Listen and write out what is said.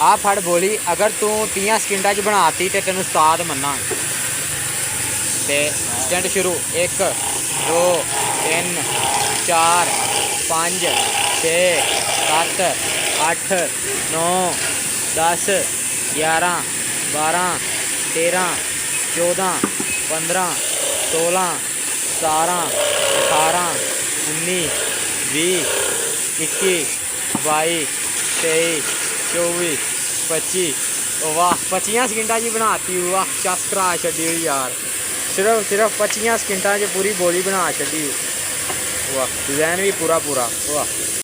आ फड़ बोली अगर तू 30 सकिंटा च बनाती तो तेन उस्ताद मन्ना। ते स्टंट शुरू 1 2 3 4 5 6 7 8 9 10 11 12 13 14 15 16 17 18 19 20 21 22 23 24 25। वाह 25 सकिंटा जी बनाती। वाह चस करा छी यार, सिर्फ 25 सकिंटा च पूरी बोली बना छी। वाह डिज़ाइन भी पूरा वाह।